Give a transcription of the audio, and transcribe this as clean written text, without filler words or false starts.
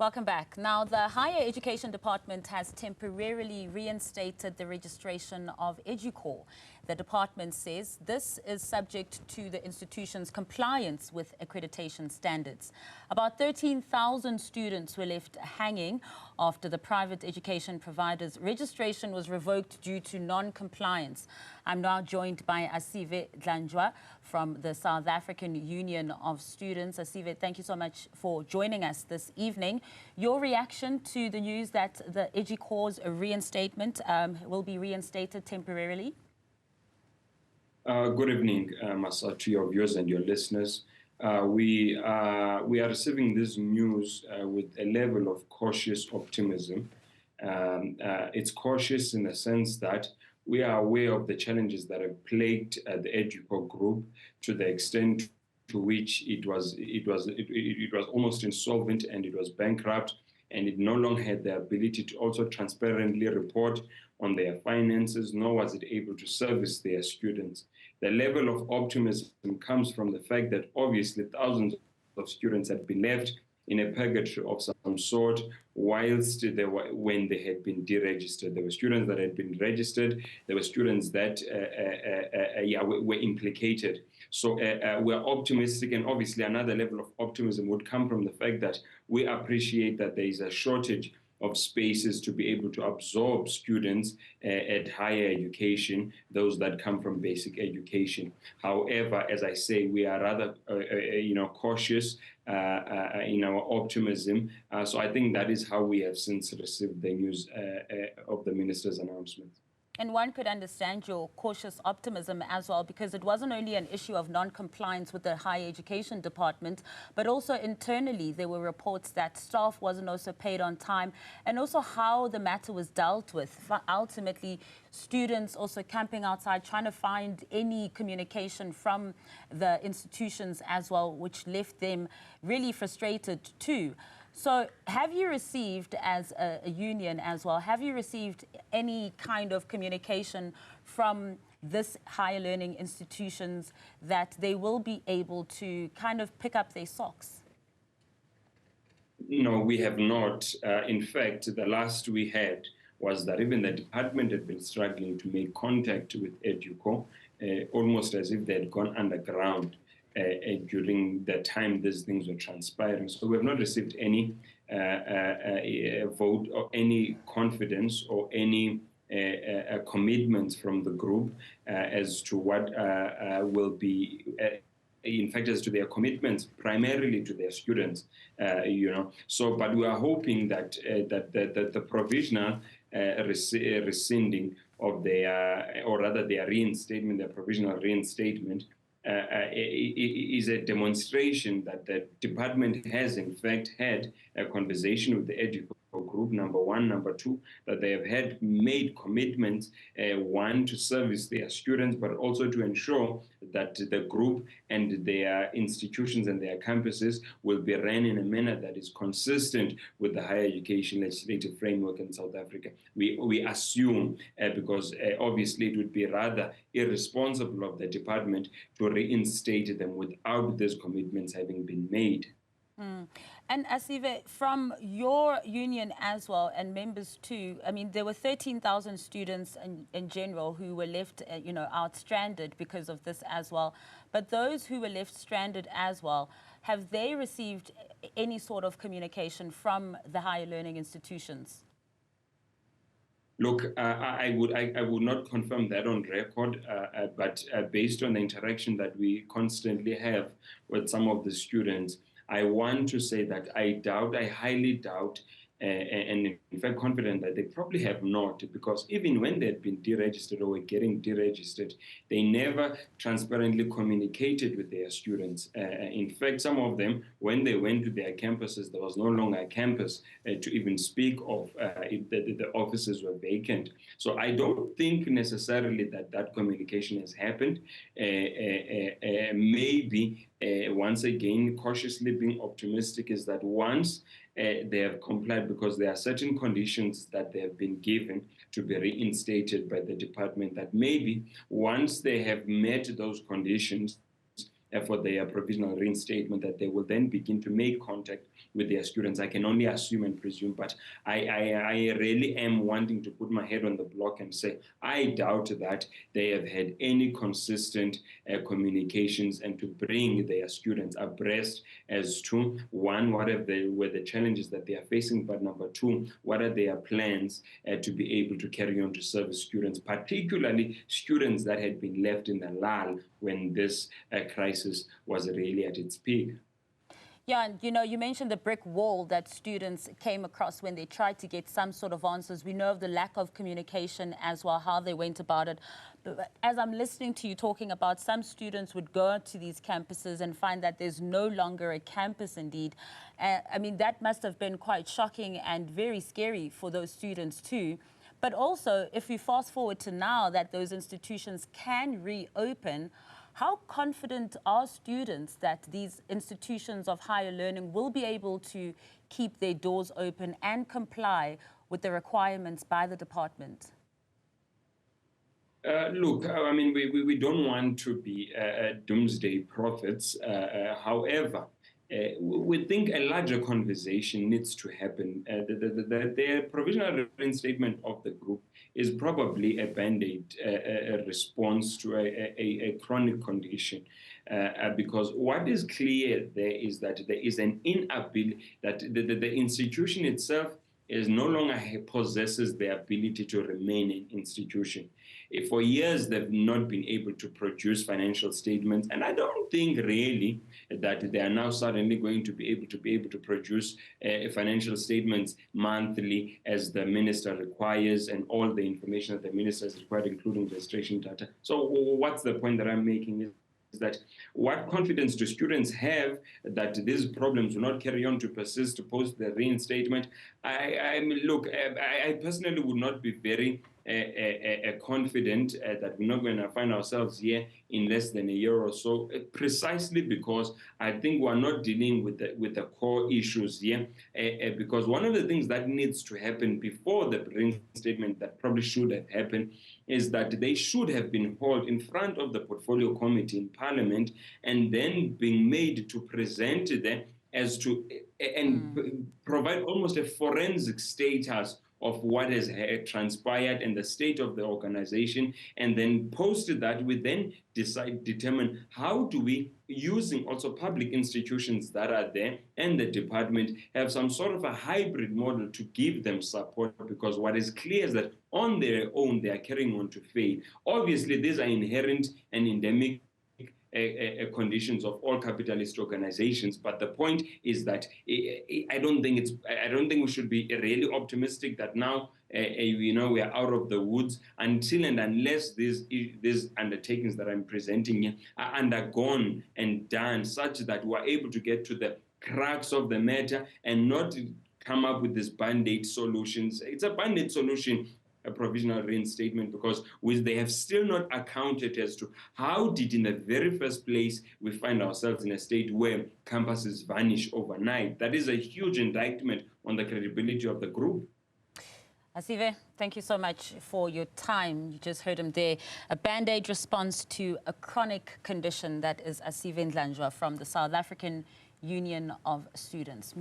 Welcome back. Now, the Higher Education Department has temporarily reinstated the registration of Educor. The department says this is subject to the institution's compliance with accreditation standards. About 13,000 students were left hanging after the private education provider's registration was revoked due to non-compliance. I'm now joined by Asive Dlanjwa from the South African Union of Students. Asive, thank you so much for joining us this evening. Your reaction to the news that the Educor's reinstatement will be reinstated temporarily? Good evening, Masa, to your viewers and your listeners. We are receiving this news with a level of cautious optimism. It's cautious in the sense that we are aware of the challenges that have plagued the Educor group to the extent to which it was almost insolvent and it was bankrupt, and it no longer had the ability to also transparently report on their finances, nor was it able to service their students. The level of optimism comes from the fact that obviously thousands of students had been left in a purgatory of some sort whilst when they had been deregistered. There were students that had been registered. There were students that were implicated. So we're optimistic, and obviously another level of optimism would come from the fact that we appreciate that there is a shortage of spaces to be able to absorb students at higher education, those that come from basic education. However, as I say, we are rather cautious in our optimism. So I think that is how we have since received the news of the minister's announcement. And one could understand your cautious optimism as well, because it wasn't only an issue of non-compliance with the Higher Education Department, but also internally there were reports that staff wasn't also paid on time, and also how the matter was dealt with. Ultimately, students also camping outside, trying to find any communication from the institutions as well, which left them really frustrated too. So have you received, as a union as well, have you received any kind of communication from this higher learning institutions that they will be able to kind of pick up their socks? No, we have not. In fact, the last we had was that even the department had been struggling to make contact with Educor, almost as if they had gone underground during the time these things were transpiring. So we have not received any vote or any confidence or any commitments from the group as to what will be, in fact, as to their commitments, primarily to their students, So, but we are hoping that the provisional rescinding of their, or rather their reinstatement, their provisional reinstatement, is a demonstration that the department has in fact had a conversation with the Educor group, number one. Number two, that they have had made commitments, one, to service their students, but also to ensure that the group and their institutions and their campuses will be run in a manner that is consistent with the higher education legislative framework in South Africa. We assume, because obviously it would be rather irresponsible of the department to reinstate them without these commitments having been made. And Asive, from your union as well, and members too, I mean, there were 13,000 students in general who were left, out stranded because of this as well. But those who were left stranded as well, have they received any sort of communication from the higher learning institutions? Look, I would not confirm that on record, but based on the interaction that we constantly have with some of the students, I want to say that I highly doubt, and in fact confident that they probably have not, because even when they had been deregistered or were getting deregistered, they never transparently communicated with their students. In fact, some of them, when they went to their campuses, there was no longer a campus to even speak of. The offices were vacant. So I don't think necessarily that communication has happened. Maybe, once again, cautiously being optimistic is that once they have complied, because there are certain conditions that they have been given to be reinstated by the department, that maybe once they have met those conditions, for their provisional reinstatement, that they will then begin to make contact with their students. I can only assume and presume, but I really am wanting to put my head on the block and say I doubt that they have had any consistent communications and to bring their students abreast as to, one, what were the challenges that they are facing, but number two, what are their plans to be able to carry on to service students, particularly students that had been left in the lull when this crisis was really at its peak. Yeah, and you mentioned the brick wall that students came across when they tried to get some sort of answers. We know of the lack of communication as well, how they went about it. But as I'm listening to you talking about, some students would go to these campuses and find that there's no longer a campus indeed. I mean, that must have been quite shocking and very scary for those students too. But also, if we fast forward to now that those institutions can reopen, how confident are students that these institutions of higher learning will be able to keep their doors open and comply with the requirements by the department? Look, I mean, we don't want to be doomsday prophets. However, we think a larger conversation needs to happen. The provisional reinstatement of the group is probably a band-aid response to a chronic condition. Because what is clear there is that there is an inability, that the institution itself is no longer possesses the ability to remain an institution. For years, they've not been able to produce financial statements, and I don't think really that they are now suddenly going to be able to produce financial statements monthly as the minister requires, and all the information that the minister has required, including registration data. So what's the point that I'm making is that what confidence do students have that these problems will not carry on to persist post the reinstatement? I mean, look, I personally would not be very confident that we're not going to find ourselves here in less than a year or so, precisely because I think we're not dealing with the core issues here. Because one of the things that needs to happen before the reinstatement, that probably should have happened, is that they should have been hauled in front of the portfolio committee in Parliament and then being made to present them as to and provide almost a forensic status of what has transpired and the state of the organization, and then post that, we then determine how do we, using also public institutions that are there and the department, have some sort of a hybrid model to give them support, because what is clear is that on their own they are carrying on to fail. Obviously, these are inherent and endemic conditions of all capitalist organizations, but the point is that I don't think we should be really optimistic that now we are out of the woods until and unless these undertakings that I'm presenting here are undergone and done, such that we're able to get to the crux of the matter and not come up with these band-aid solutions. It's a band-aid solution, a provisional reinstatement, because they have still not accounted as to how did in the very first place we find ourselves in a state where campuses vanish overnight. That is a huge indictment on the credibility of the group. Asive, thank you so much for your time. You just heard him there. A band-aid response to a chronic condition. That is Asive Dlanjwa from the South African Union of Students.